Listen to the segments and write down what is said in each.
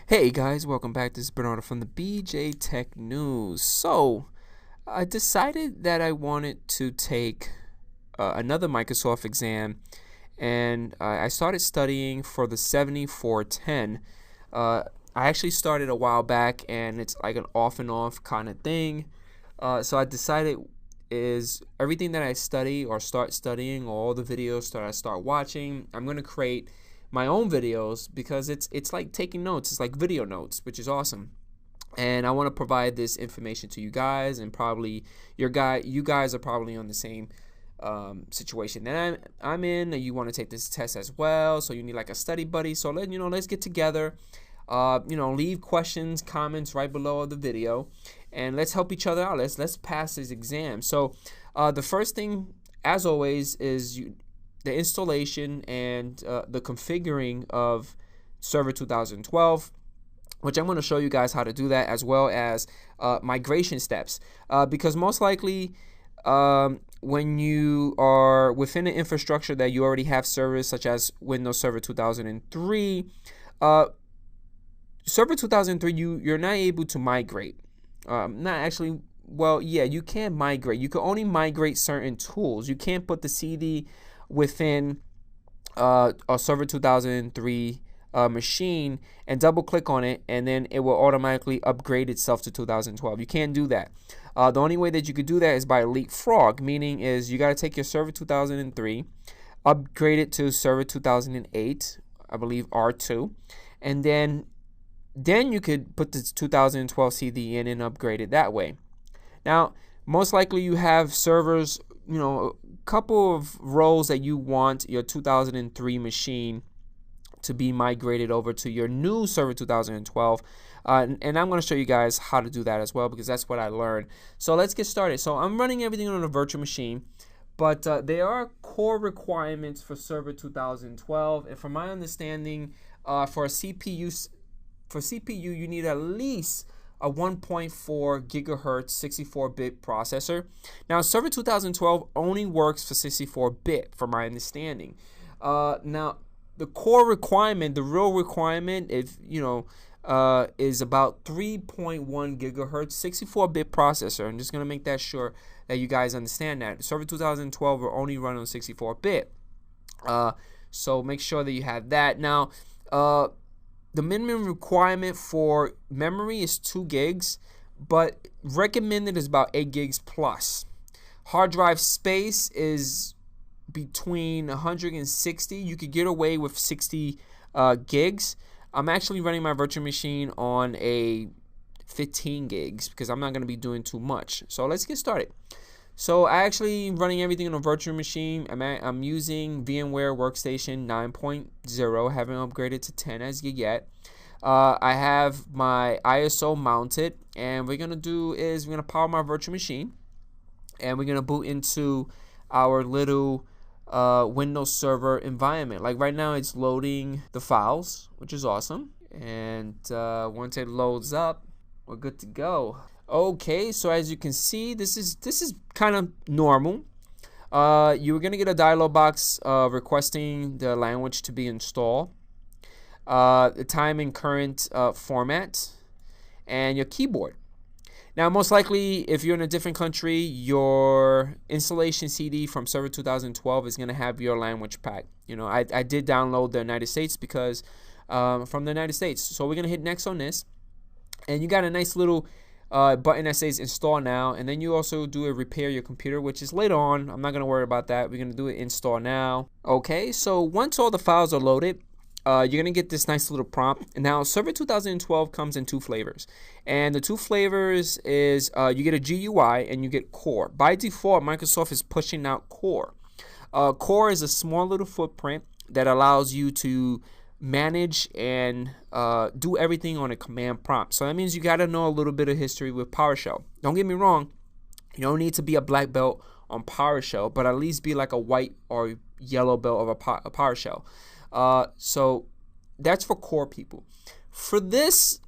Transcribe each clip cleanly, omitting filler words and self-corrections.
Hey guys, welcome back. This is Bernardo from the BJ Tech News. So, I decided that I wanted to take another Microsoft exam, and I started studying for the 7410. I actually started a while back, and it's like an off and off kind of thing. So I decided is everything that I study or start studying, or all the videos that I start watching, I'm going to create my own videos because it's like taking notes. It's like video notes, which is awesome. And I want to provide this information to you guys, and probably you guys are probably on the same situation that I'm in. You want to take this test as well, so you need like a study buddy. So let's get together. Leave questions, comments right below the video, and let's help each other out. Let's pass this exam. So the first thing, as always, is the installation and the configuring of Server 2012, which I'm going to show you guys how to do that, as well as migration steps, because most likely when you are within an infrastructure that you already have servers such as Windows Server 2003, Server 2003, you're not able to migrate. Not actually. Well, yeah, you can migrate. You can only migrate certain tools. You can't put the CD within a Server 2003 machine and double click on it, and then it will automatically upgrade itself to 2012. You can't do that. The only way that you could do that is by leapfrog, meaning is you got to take your Server 2003, upgrade it to Server 2008, I believe R2, and then you could put the 2012 CD in and upgrade it that way. Now, most likely you have servers, a couple of rows that you want your 2003 machine to be migrated over to your new Server 2012. And I'm going to show you guys how to do that as well, because that's what I learned. So let's get started. So I'm running everything on a virtual machine, but there are core requirements for Server 2012. And from my understanding, for a CPU, you need at least a 1.4 gigahertz 64-bit processor. Now, Server 2012 only works for 64-bit, from my understanding. Now, the core requirement, the real requirement, is about 3.1 gigahertz 64-bit processor. I'm just gonna make that sure that you guys understand that Server 2012 will only run on 64-bit. So make sure that you have that. Now, the minimum requirement for memory is 2 gigs, but recommended is about 8 gigs plus. Hard drive space is between 160. You could get away with 60 gigs. I'm actually running my virtual machine on a 15 gigs because I'm not going to be doing too much. So let's get started. So I actually running everything on a virtual machine. I'm using VMware Workstation 9.0. Haven't upgraded to 10 as yet. I have my ISO mounted, and we're gonna do is we're gonna power my virtual machine, and we're gonna boot into our little Windows Server environment. Like right now, it's loading the files, which is awesome. And once it loads up, we're good to go. Okay, so as you can see, this is kind of normal. You're gonna get a dialog box requesting the language to be installed, the time and current format, and your keyboard. Now, most likely, if you're in a different country, your installation CD from Server 2012 is gonna have your language pack. I did download the United States because from the United States. So we're gonna hit next on this, and you got a nice little button that says install now, and then you also do a repair your computer, which is later on. I'm not going to worry about that. We're going to do it install now. Okay, so once all the files are loaded, you're going to get this nice little prompt. And now Server 2012 comes in 2 flavors, and the 2 flavors is you get a GUI and you get Core. By default, Microsoft is pushing out Core. Core is a small little footprint that allows you to manage and do everything on a command prompt. So that means you got to know a little bit of history with PowerShell. Don't get me wrong, you don't need to be a black belt on PowerShell, but at least be like a white or yellow belt of a PowerShell. So that's for core people. For this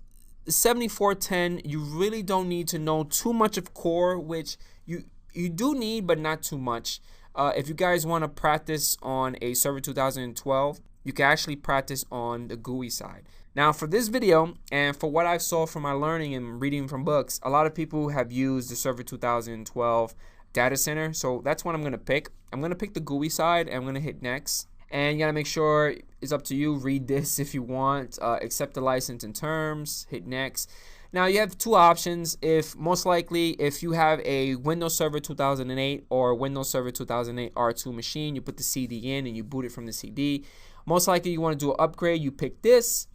7410, you really don't need to know too much of core, which you do need, but not too much. If you guys want to practice on a Server 2012, you can actually practice on the GUI side. Now for this video, and for what I saw from my learning and reading from books, a lot of people have used the Server 2012 data center. So that's what I'm going to pick. I'm going to pick the GUI side, and I'm going to hit next. And you got to make sure, it's up to you, read this if you want, accept the license and terms, hit next. Now you have two options. Most likely if you have a Windows Server 2008 or Windows Server 2008 R2 machine, you put the CD in and you boot it from the CD. Most likely you want to do an upgrade, you pick this.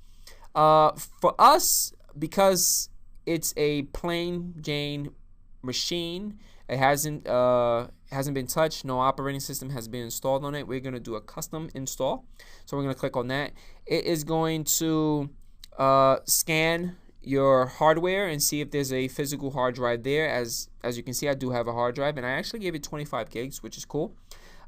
For us, because it's a plain Jane machine, it hasn't been touched, no operating system has been installed on it, we're going to do a custom install. So we're going to click on that. It is going to scan your hardware and see if there's a physical hard drive there. As you can see, I do have a hard drive, and I actually gave it 25 gigs, which is cool.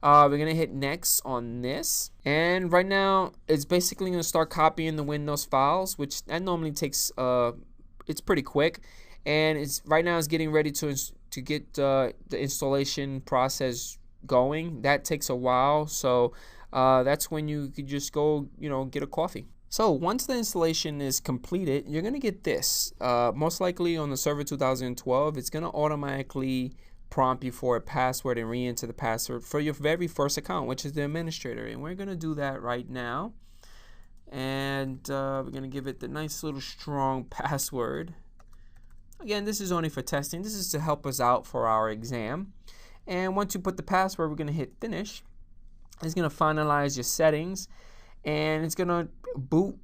We're gonna hit next on this, and right now it's basically gonna start copying the Windows files, which that normally takes it's pretty quick, and it's right now it's getting ready to get the installation process going. That takes a while, so that's when you could just go, get a coffee. So once the installation is completed, you're gonna get this. Most likely on the Server 2012, it's gonna automatically prompt you for a password and re-enter the password for your very first account, which is the administrator. And we're gonna do that right now. And we're gonna give it the nice little strong password. Again, this is only for testing. This is to help us out for our exam. And once you put the password, we're gonna hit finish. It's gonna finalize your settings, and it's gonna boot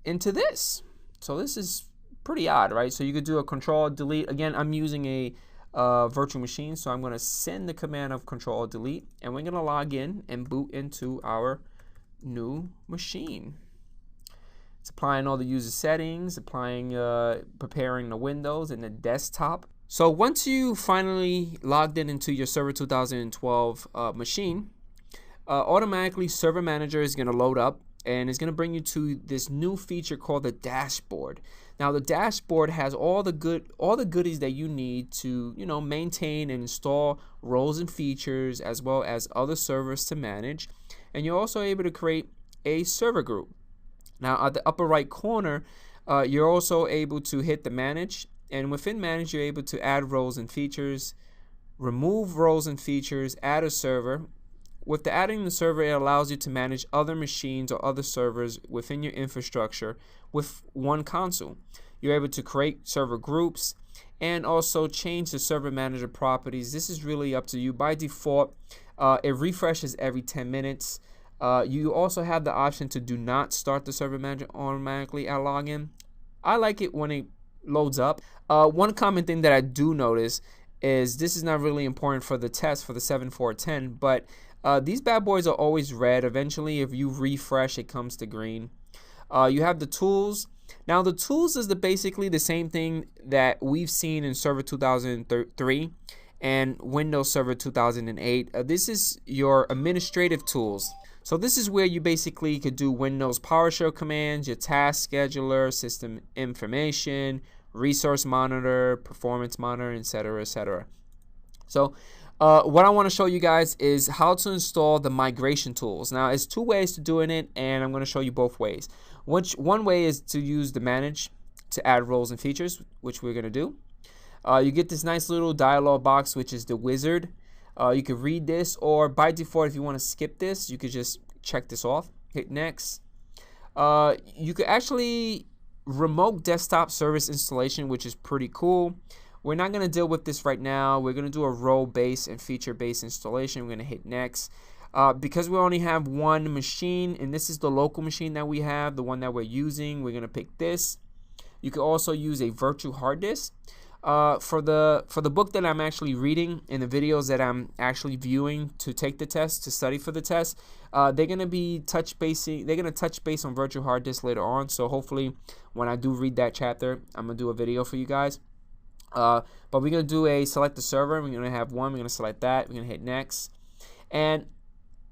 into this. So this is pretty odd, right? So you could do a Control-Delete. Again, I'm using a virtual machine, so I'm going to send the command of Control-Delete, and we're going to log in and boot into our new machine. It's applying all the user settings, preparing the windows and the desktop. So once you finally logged into your Server 2012 machine, automatically Server Manager is going to load up, and it's going to bring you to this new feature called the dashboard. Now the dashboard has all the goodies that you need to maintain and install roles and features, as well as other servers to manage. And you're also able to create a server group. Now at the upper right corner, you're also able to hit the manage, and within manage you're able to add roles and features, remove roles and features, add a server. With the adding the server, it allows you to manage other machines or other servers within your infrastructure with one console. You're able to create server groups and also change the server manager properties. This is really up to you. By default, it refreshes every 10 minutes. You also have the option to do not start the server manager automatically at login. I like it when it loads up. One common thing that I do notice is this is not really important for the test for the 7410, but these bad boys are always red. Eventually, if you refresh, it comes to green. You have the tools. Now, the tools is basically the same thing that we've seen in Server 2003 and Windows Server 2008. This is your administrative tools. So this is where you basically could do Windows PowerShell commands, your task scheduler, system information, resource monitor, performance monitor, etc., etc. So what I want to show you guys is how to install the migration tools. Now, it's two ways to doing it, and I'm going to show you both ways. One way is to use the manage to add roles and features, which we're going to do. You get this nice little dialog box, which is the wizard. You can read this, or by default, if you want to skip this, you could just check this off, hit next. You could actually remote desktop service installation, which is pretty cool. We're not going to deal with this right now. We're going to do a role-based and feature-based installation. We're going to hit next. Because we only have one machine, and this is the local machine that we have, the one that we're using, we're going to pick this. You can also use a virtual hard disk. For the book that I'm actually reading and the videos that I'm actually viewing to take the test, to study for the test, they're going to be touch base on virtual hard disk later on. So hopefully when I do read that chapter, I'm going to do a video for you guys. But we're going to do select the server. We're going to have one. We're going to select that. We're going to hit next. And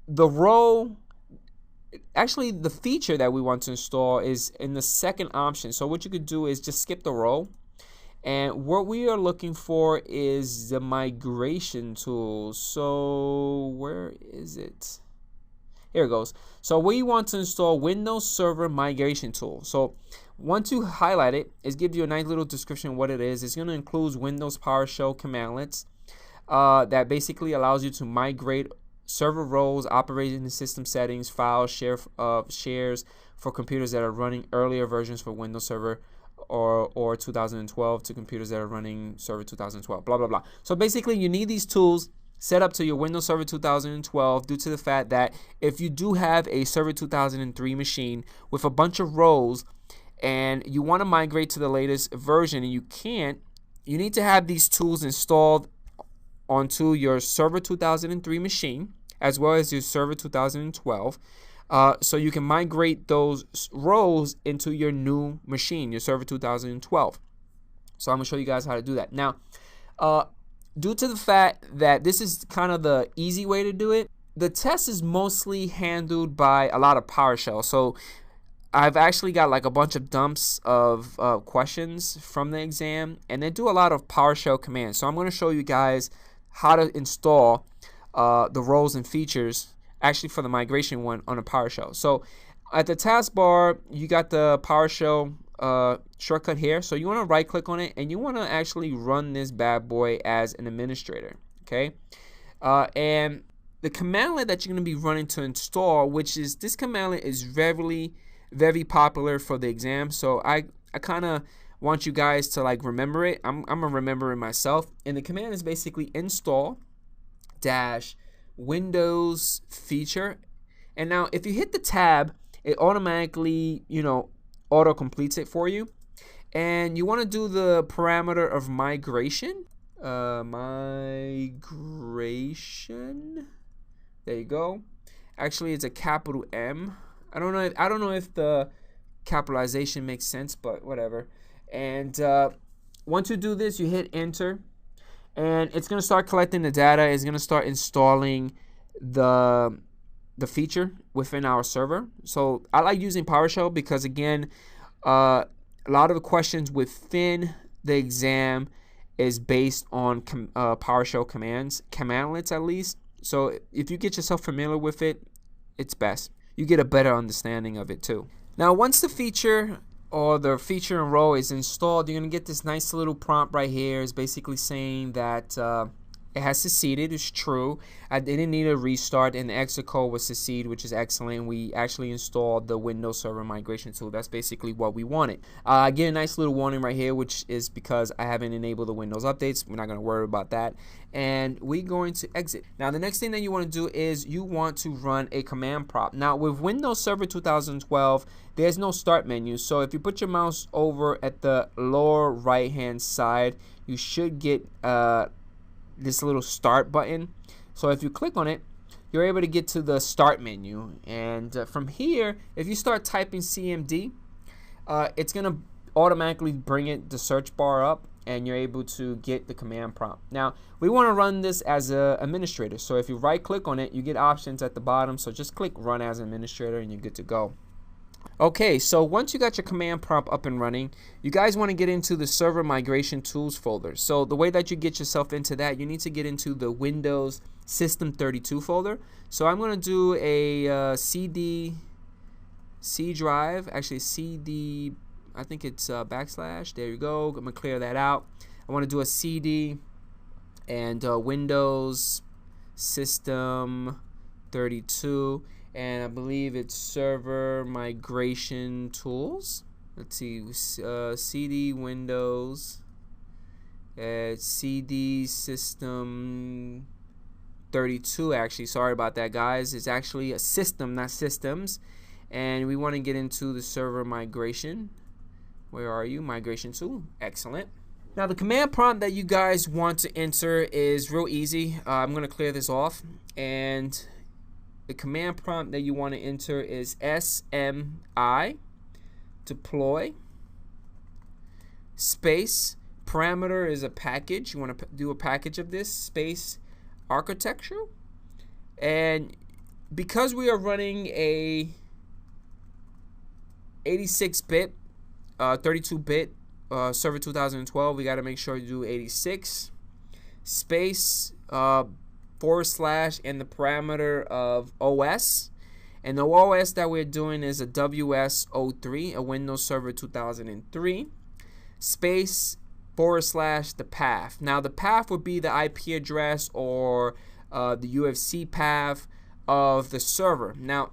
the role, actually the feature that we want to install is in the second option. So what you could do is just skip the role. And what we are looking for is the migration tool. So where is it? Here it goes. So we want to install Windows Server Migration Tool. So once you highlight it, it gives you a nice little description of what it is. It's going to include Windows PowerShell commandlets that basically allows you to migrate server roles, operating system settings, files, shares for computers that are running earlier versions for Windows Server or 2012 to computers that are running Server 2012, blah, blah, blah. So basically, you need these tools set up to your Windows Server 2012 due to the fact that if you do have a Server 2003 machine with a bunch of roles and you want to migrate to the latest version and you can't, you need to have these tools installed onto your Server 2003 machine as well as your Server 2012 so you can migrate those roles into your new machine, your Server 2012. So I'm going to show you guys how to do that. Now, due to the fact that this is kind of the easy way to do it, the test is mostly handled by a lot of PowerShell. So I've actually got like a bunch of dumps of questions from the exam, and they do a lot of PowerShell commands. So I'm going to show you guys how to install the roles and features actually for the migration one on a PowerShell. So at the taskbar, you got the PowerShell shortcut here. So you want to right click on it and you want to actually run this bad boy as an administrator. Okay, and the commandlet that you're going to be running to install, which is this commandlet, is very popular for the exam. So I kind of want you guys to like remember it. I'm gonna remember it myself. And the command is basically install dash Windows feature. And now if you hit the tab, it automatically, auto completes it for you. And you want to do the parameter of migration. Migration. There you go. Actually, it's a capital M. I don't know if the capitalization makes sense, but whatever. And once you do this, you hit enter, and it's gonna start collecting the data. It's gonna start installing the feature within our server. So I like using PowerShell because, again, a lot of the questions within the exam is based on PowerShell commandlets at least. So if you get yourself familiar with it, it's best. You get a better understanding of it too. Now, once the feature or the feature and role is installed, you're gonna get this nice little prompt right here. It's basically saying that it has succeeded. It's true. I didn't need a restart, and the exit code was succeed, which is excellent. We actually installed the Windows Server Migration Tool. That's basically what we wanted. I get a nice little warning right here, which is because I haven't enabled the Windows updates. We're not going to worry about that. And we're going to exit. Now, the next thing that you want to do is you want to run a command prompt. Now, with Windows Server 2012, there's no start menu. So if you put your mouse over at the lower right-hand side, you should get this little start button. So if you click on it, you're able to get to the start menu, and from here, if you start typing CMD, it's gonna automatically bring the search bar up, and you're able to get the command prompt. Now we want to run this as an administrator, so if you right click on it, you get options at the bottom. So just click run as administrator and you're good to go. Okay, so once you got your command prompt up and running, you guys want to get into the Server Migration Tools folder. So the way that you get yourself into that, you need to get into the Windows System 32 folder. So I'm going to do a CD drive, actually CD, I think it's backslash. There you go. I'm going to clear that out. I want to do a CD and Windows System 32. And I believe it's Server Migration Tools. Let's see, CD Windows, CD System 32. Actually, sorry about that, guys. It's actually a system, not systems. And we want to get into the server migration. Where are you? Migration tool. Excellent. Now, the command prompt that you guys want to enter is real easy. I'm going to clear this off, and the command prompt that you want to enter is SMI deploy space parameter is a package. You want to do a package of this space architecture, and because we are running a 86-bit 32-bit server 2012, we got to make sure you do 86 space / and the parameter of OS, And the OS that we're doing is a WS03, a Windows Server 2003, space / the path. Now the path would be the IP address or the UFC path of the server. Now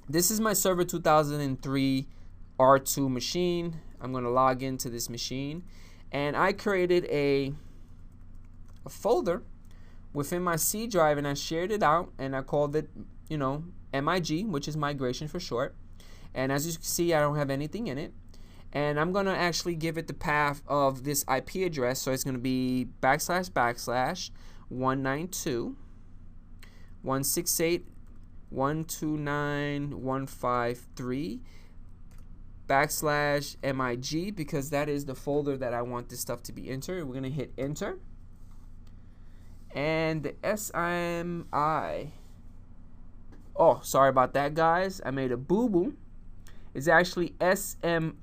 this is my Server 2003 R2 machine. I'm going to log into this machine, and I created a folder within my C drive, and I shared it out, and I called it, you know, MIG, which is migration for short. And as you can see, I don't have anything in it. And I'm going to actually give it the path of this IP address. So it's going to be / 192.168.129.153 / MIG, because that is the folder that I want this stuff to be entered. We're going to hit enter. And the SMI, oh, sorry about that, guys. I made a boo-boo. It's actually SMIG.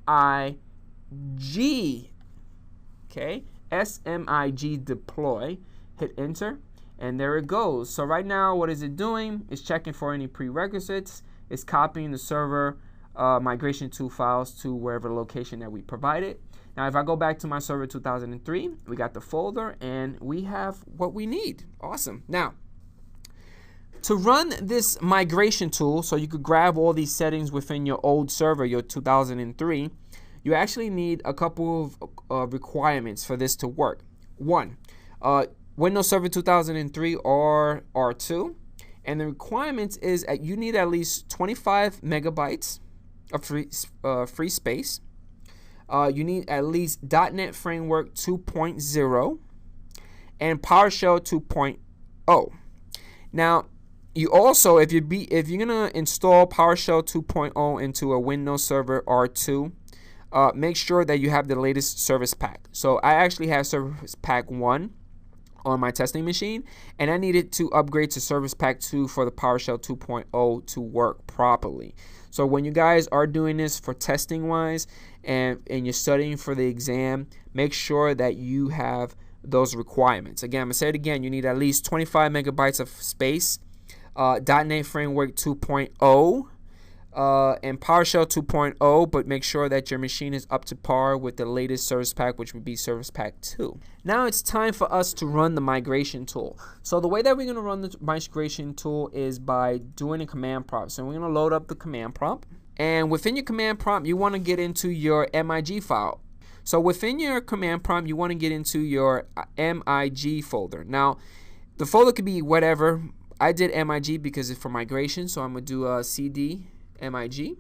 Okay, SMIG deploy. Hit enter, and there it goes. So right now, what is it doing? It's checking for any prerequisites. It's copying the server migration tool files to wherever location that we provided. Now, if I go back to my Server 2003, we got the folder, and we have what we need. Awesome. Now, to run this migration tool, so you could grab all these settings within your old server, your 2003, you actually need a couple of requirements for this to work. One, Windows Server 2003 or R2, and the requirements is that you need at least 25 megabytes of free space. You need at least .NET Framework 2.0 and PowerShell 2.0. Now, you also, if you're gonna install PowerShell 2.0 into a Windows Server R2, make sure that you have the latest service pack. So I actually have Service Pack 1 on my testing machine, and I needed to upgrade to Service Pack 2 for the PowerShell 2.0 to work properly. So when you guys are doing this for testing wise and you're studying for the exam, make sure that you have those requirements. Again, I'm going to say it again. You need at least 25 megabytes of space, .NET Framework 2.0, and PowerShell 2.0, but make sure that your machine is up to par with the latest service pack, which would be Service Pack 2. Now it's time for us to run the migration tool. So the way that we're going to run the migration tool is by doing a command prompt. So we're going to load up the command prompt, and within your command prompt, you want to get into your MIG file. So within your command prompt, you want to get into your MIG folder. Now, the folder could be whatever. I did MIG because it's for migration, so I'm going to do a CD MIG.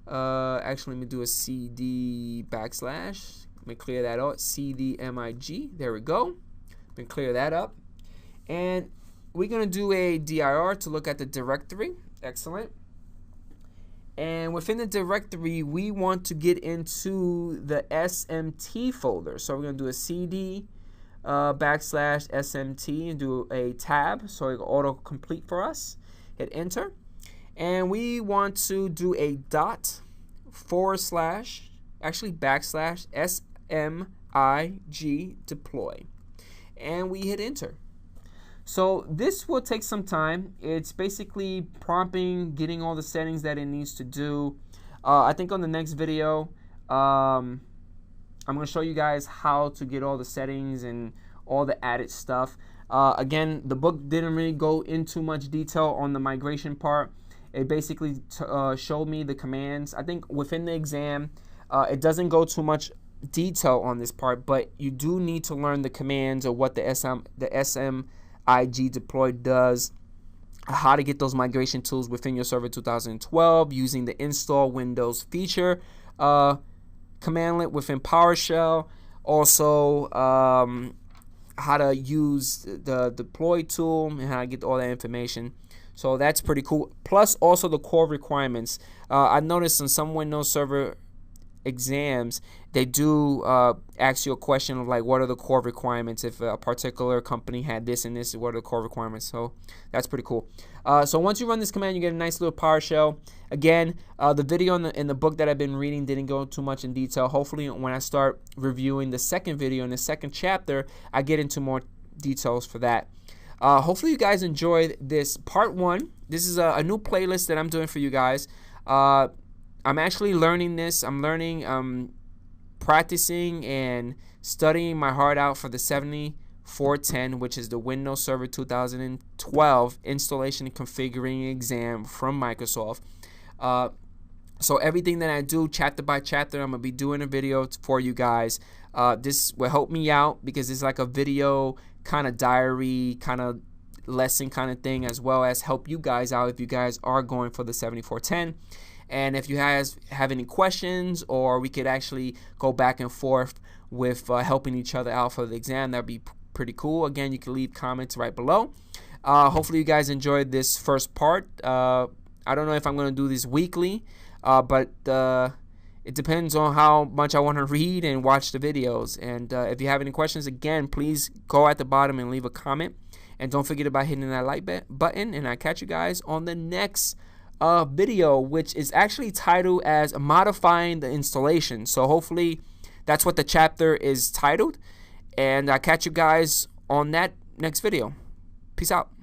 Actually, let me do a CD / Let me clear that out. CD MIG. There we go. Then clear that up. And we're going to do a dir to look at the directory. Excellent. And within the directory, we want to get into the SMT folder. So we're going to do a CD / SMT and do a tab so it will auto-complete for us. Hit enter. And we want to do a / SMIG deploy. And we hit enter. So this will take some time. It's basically prompting, getting all the settings that it needs to do. I think on the next video, I'm going to show you guys how to get all the settings and all the added stuff. Again, the book didn't really go into much detail on the migration part. It basically showed me the commands. I think within the exam, it doesn't go too much detail on this part, but you do need to learn the commands of what the SMIG deploy does, how to get those migration tools within your Server 2012 using the install Windows feature commandlet within PowerShell. Also, how to use the deploy tool and how to get all that information. So that's pretty cool. Plus also the core requirements. I noticed in some Windows Server exams, they do ask you a question of like, what are the core requirements? If a particular company had this and this, what are the core requirements? So that's pretty cool. So once you run this command, you get a nice little PowerShell. Again, the video in the book that I've been reading didn't go too much in detail. Hopefully when I start reviewing the second video in the second chapter, I get into more details for that. Hopefully you guys enjoyed this part 1. This is a new playlist that I'm doing for you guys. I'm actually learning this. I'm learning, practicing and studying my heart out for the 7410, which is the Windows Server 2012 installation and configuring exam from Microsoft. So everything that I do, chapter by chapter, I'm going to be doing a video for you guys. This will help me out because it's like a video kind of diary, kind of lesson kind of thing, as well as help you guys out if you guys are going for the 7410. And if you guys have any questions, or we could actually go back and forth with helping each other out for the exam, that'd be pretty cool. Again, you can leave comments right below. Hopefully you guys enjoyed this first part. I don't know if I'm going to do this weekly, but it depends on how much I want to read and watch the videos. And if you have any questions, again, please go at the bottom and leave a comment. And don't forget about hitting that like button. And I'll catch you guys on the next video, which is actually titled as Modifying the Installation. So hopefully that's what the chapter is titled. And I'll catch you guys on that next video. Peace out.